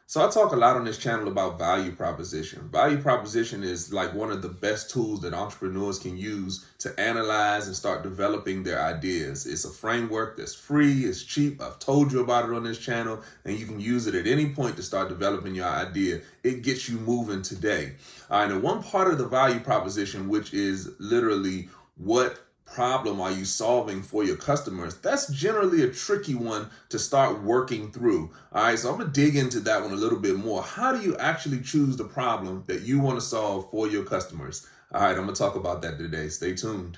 So I talk a lot on this channel about value proposition. Value proposition is like one of the best tools that entrepreneurs can use to analyze and start developing their ideas. It's a framework that's free, it's cheap. I've told you about it on this channel, and you can use it at any point to start developing your idea. It gets you moving today. All right, and one part of the value proposition, which is literally what problem are you solving for your customers, that's generally a tricky one to start working through. All right, so I'm gonna dig into that one a little bit more. How do you actually choose the problem that you want to solve for your customers? All right, I'm gonna talk about that today. Stay tuned.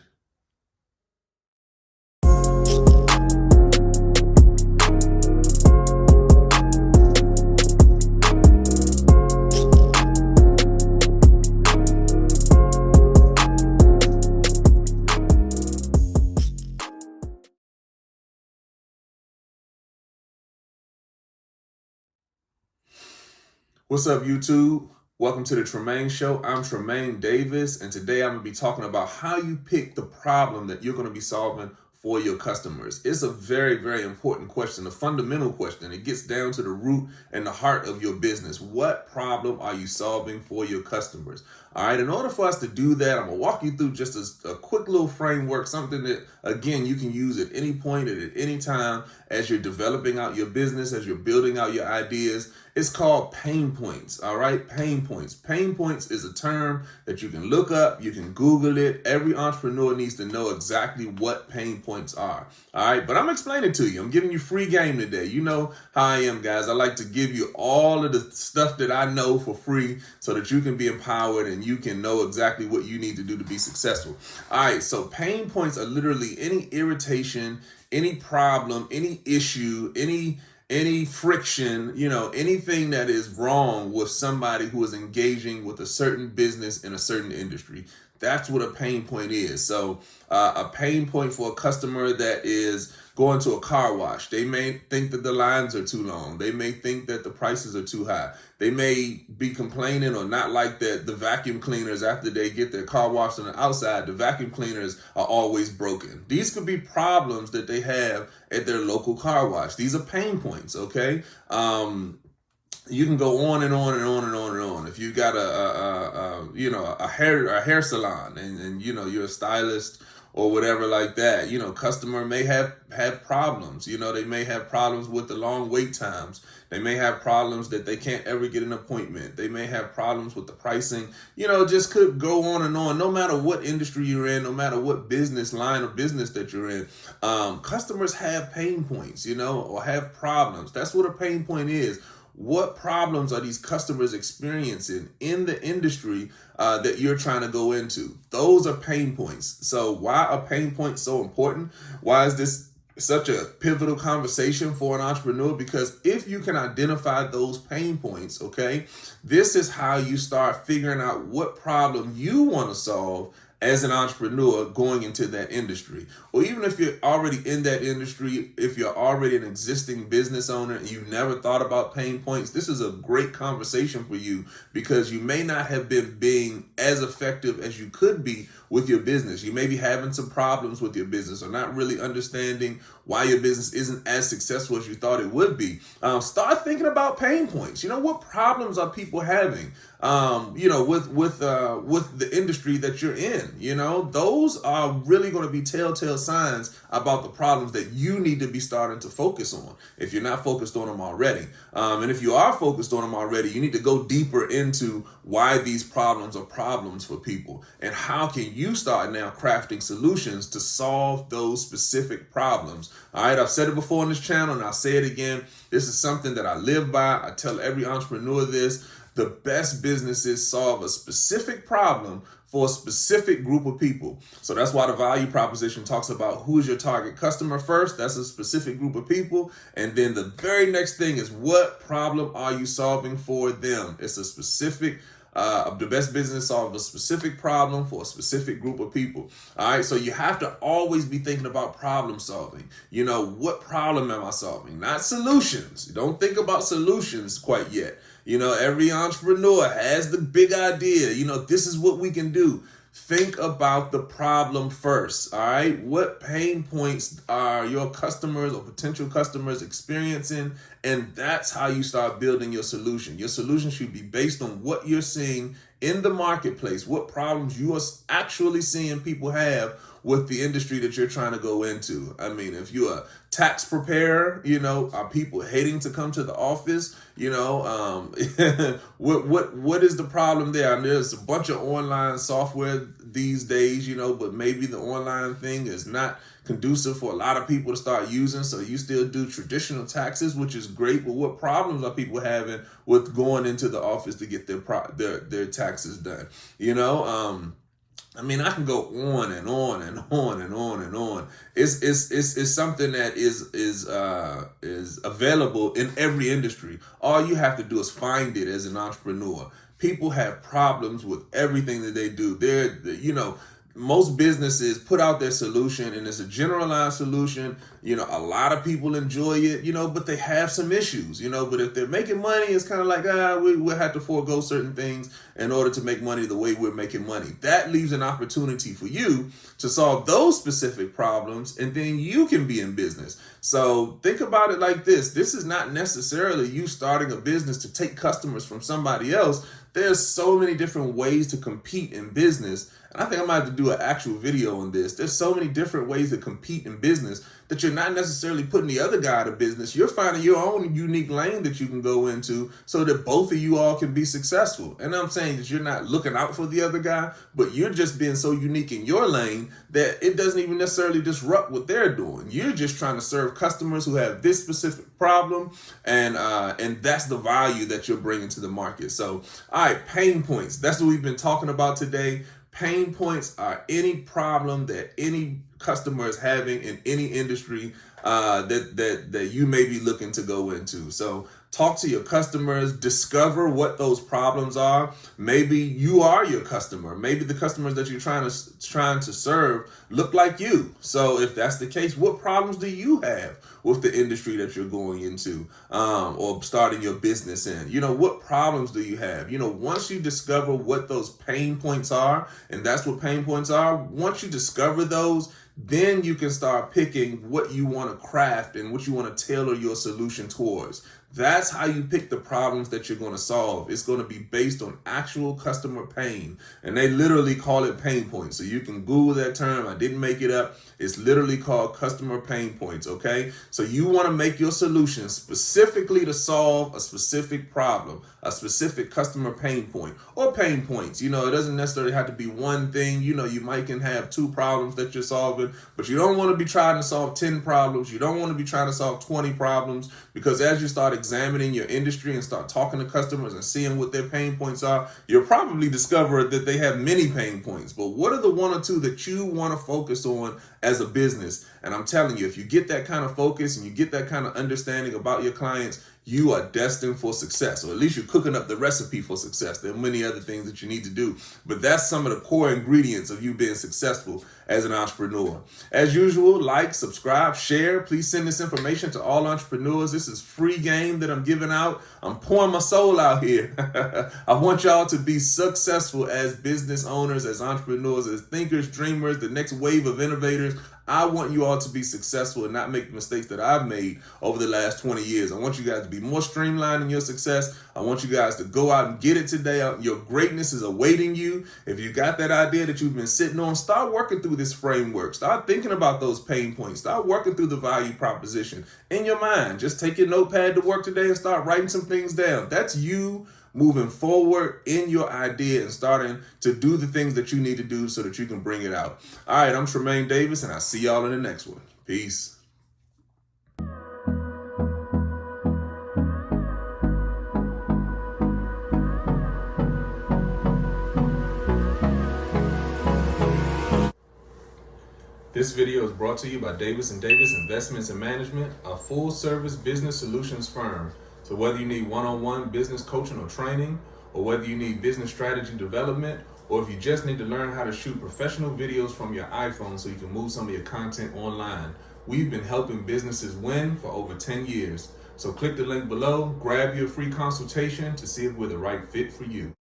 What's up, YouTube? Welcome to the Tremain Show. I'm Tremain Davis, and today I'm going to be talking about how you pick the problem that you're going to be solving for your customers. It's a very, very important question, a fundamental question. It gets down to the root and the heart of your business. What problem are you solving for your customers? All right, in order for us to do that, I'm going to walk you through just a quick little framework, something that, again, you can use at any point and at any time as you're developing out your business, as you're building out your ideas. It's called pain points, all right? Pain points. Pain points is a term that you can look up, you can Google it. Every entrepreneur needs to know exactly what pain points are, all right? But I'm explaining to you. I'm giving you free game today. You know how I am, guys. I like to give you all of the stuff that I know for free so that you can be empowered and you can know exactly what you need to do to be successful. All right, so pain points are literally any irritation, any problem, any issue, any friction, anything that is wrong with somebody who is engaging with a certain business in a certain industry. That's what a pain point is. So a pain point for a customer that is going to a car wash, they may think that the lines are too long. They may think that the prices are too high. They may be complaining or not like that the vacuum cleaners, after they get their car washed on the outside, the vacuum cleaners are always broken. These could be problems that they have at their local car wash. These are pain points, okay? You can go on and on and on and on and on. If you got a hair salon and you're a stylist or whatever like that, customer may have problems. They may have problems with the long wait times. They may have problems that they can't ever get an appointment. They may have problems with the pricing. Just could go on and on. No matter what industry you're in, no matter what business line of business that you're in, customers have pain points, or have problems. That's what a pain point is. What problems are these customers experiencing in the industry that you're trying to go into? Those are pain points. So why are pain points so important? Why is this such a pivotal conversation for an entrepreneur? Because if you can identify those pain points, okay, this is how you start figuring out what problem you want to solve as an entrepreneur going into that industry. Or even if you're already in that industry, if you're already an existing business owner and you've never thought about pain points, this is a great conversation for you because you may not have been being as effective as you could be with your business. You may be having some problems with your business or not really understanding why your business isn't as successful as you thought it would be. Start thinking about pain points. What problems are people having? With the industry that you're in, those are really going to be telltale signs about the problems that you need to be starting to focus on if you're not focused on them already. And if you are focused on them already, you need to go deeper into why these problems are problems for people and how can you start now crafting solutions to solve those specific problems. All right, I've said it before on this channel and I'll say it again. This is something that I live by. I tell every entrepreneur this. The best businesses solve a specific problem for a specific group of people. So that's why the value proposition talks about who is your target customer first. That's a specific group of people. And then the very next thing is what problem are you solving for them? It's a specific the best business solve a specific problem for a specific group of people. All right, so you have to always be thinking about problem solving. What problem am I solving? Not solutions. Don't think about solutions quite yet. Every entrepreneur has the big idea. This is what we can do. think about the problem first, all right? What pain points are your customers or potential customers experiencing? And that's how you start building your solution. Your solution should be based on what you're seeing in the marketplace, what problems you are actually seeing people have with the industry that you're trying to go into. I mean, if you're a tax preparer, are people hating to come to the office? What is the problem there? I mean, there's a bunch of online software these days, but maybe the online thing is not conducive for a lot of people to start using. So you still do traditional taxes, which is great. But what problems are people having with going into the office to get their taxes done? I mean, I can go on and on and on and on and on. It's something that is available in every industry. All you have to do is find it as an entrepreneur. People have problems with everything that they do. Most businesses put out their solution, and it's a generalized solution. A lot of people enjoy it, but they have some issues, but if they're making money, it's kind of like, we'll have to forego certain things in order to make money the way we're making money. That leaves an opportunity for you to solve those specific problems, and then you can be in business. So think about it like this. This is not necessarily you starting a business to take customers from somebody else. There's so many different ways to compete in business. And I think I might have to do an actual video on this. There's so many different ways to compete in business that you're not necessarily putting the other guy out of business. You're finding your own unique lane that you can go into so that both of you all can be successful. And I'm saying that you're not looking out for the other guy, but you're just being so unique in your lane that it doesn't even necessarily disrupt what they're doing. You're just trying to serve customers who have this specific problem, and that's the value that you're bringing to the market. So, all right, pain points. That's what we've been talking about today. Pain points are any problem that any customer is having in any industry that you may be looking to go into. So talk to your customers, discover what those problems are. Maybe you are your customer. Maybe the customers that you're trying to serve look like you. So if that's the case, what problems do you have with the industry that you're going into or starting your business in? What problems do you have? Once you discover what those pain points are, and that's what pain points are, once you discover those, then you can start picking what you want to craft and what you want to tailor your solution towards. That's how you pick the problems that you're going to solve. It's going to be based on actual customer pain. And they literally call it pain points. So you can Google that term. I didn't make it up. It's literally called customer pain points, okay? So you want to make your solution specifically to solve a specific problem, a specific customer pain point or pain points. It doesn't necessarily have to be one thing. You might can have two problems that you're solving, but you don't want to be trying to solve 10 problems. You don't want to be trying to solve 20 problems, because as you start examining your industry and start talking to customers and seeing what their pain points are, you'll probably discover that they have many pain points. But what are the one or two that you want to focus on as a business? And I'm telling you, if you get that kind of focus and you get that kind of understanding about your clients, you are destined for success, or at least you're cooking up the recipe for success. There are many other things that you need to do, but that's some of the core ingredients of you being successful as an entrepreneur. As usual, like, subscribe, share. Please send this information to all entrepreneurs. This is free game that I'm giving out. I'm pouring my soul out here. I want y'all to be successful as business owners, as entrepreneurs, as thinkers, dreamers, the next wave of innovators. I want you all to be successful and not make the mistakes that I've made over the last 20 years. I want you guys to be more streamlined in your success. I want you guys to go out and get it today. Your greatness is awaiting you. If you got that idea that you've been sitting on, start working through this framework. Start thinking about those pain points. Start working through the value proposition in your mind. Just take your notepad to work today and start writing some things down. That's you moving forward in your idea and starting to do the things that you need to do so that you can bring it out. All right, I'm Tremain Davis, and I'll see y'all in the next one. Peace. This video is brought to you by Davis & Davis Investments and Management, a full-service business solutions firm. So whether you need one-on-one business coaching or training, or whether you need business strategy development, or if you just need to learn how to shoot professional videos from your iPhone so you can move some of your content online, we've been helping businesses win for over 10 years. So click the link below, grab your free consultation to see if we're the right fit for you.